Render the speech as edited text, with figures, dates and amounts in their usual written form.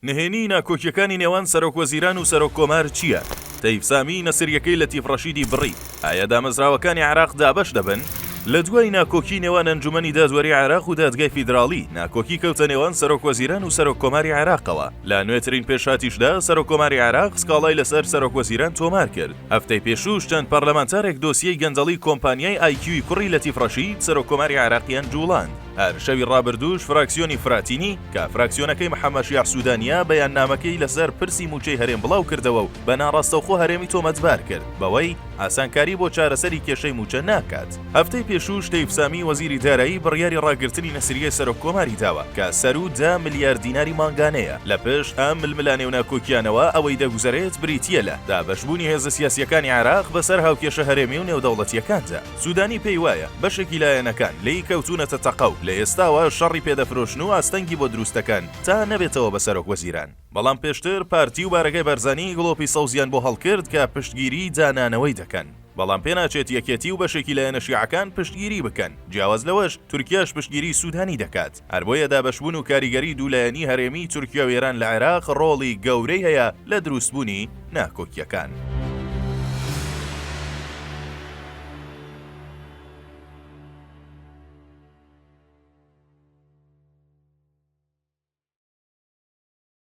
نهێنی ناکۆکیەکانی نێوان سەرۆکوەزیران و سەرۆککۆمار چییە؟ تەیب سامی نەسریەکەی لەتیف ڕەشیدی بڕی ئایا دامەزراوەکانی عێراق دابەش دەبن؟ لە دوای ناکۆکی نێوان ئەنجومەنی دادوەری عێراق و دادگای فیدراڵی ناکۆکی کەوتە نێوان سەرۆکوەزیران و سەرۆککۆماری عێراقەوە. لە نوێترین پێشهاتیشدا سەرۆککۆماری عێراق سکاڵای لەسەر سەرۆکوەزیران تۆمار کرد. هەفتەی پێشوو چەند پەرلەمانتارێک دۆسیەی گەنجەڵی کۆمپانیای ئایکیوی کوڕی لەتیف ڕەشید سەرۆککۆماری عێراقیان جوڵاند. هەر شەوی ڕابردووش فراکسیۆنی فراتینی کە فراکسیۆنەکەی محەممەد شیع سوودانیا بەیاننامەکەی لەسەر پرسی موچەی هەرێم بڵاو کردەوە و بە ناڕاستەوخۆ هەرێمی تۆمەتبار کرد بەوەی ئاسانکاری بۆ چارەسەری کێشەی موچە ناکات. هەفتەی پێشووش تەیب سامی وەزیری دارایی بڕیاری ڕاگررتنی نەسریە سەرۆککۆماری داوە کە سەرود 10 ملیار دیناری مانگانەیە. لە پێش ئەم ململانێ و ناکۆکیانەوە ئەوەی دەگوزارێت بریتیە لە دابەشبوونی هێزە سیاسیەکانی عێراق بەسەر هاوکێشە هەرێمی و نێودەوڵەتیەکاندا. سوودانی پێی وایە بەشێکی لایەنەکان لی کەوتونەتە تەقە و لە ئێستاوە شەڕی پێدەفرۆشن و ئاستەنگی بۆ دروستەکان تا نەبێتەوە بە سەرۆکوەزیران. بەڵام پێشتر پارتی و بارەکەی بەرزانی گڵۆپی سەوزیان بۆ هەڵکرد کە پشتگیری دانانەوەی دەکەن. بەڵام پێناچێت یەکێتی و بەشێکی لایەنە شیعەکان پشتگیری بکەن. جیاواز لەوەش تورکیاش پشتگیری سوودانی دەکات. هەر بۆیە دابەشبوون و کاریگەری دوولایەنی هەرێمی تورکیا و ئێران لە عێراق ڕۆڵی گەورەی هەیە لە دروستبوونی ناکۆکیەکان.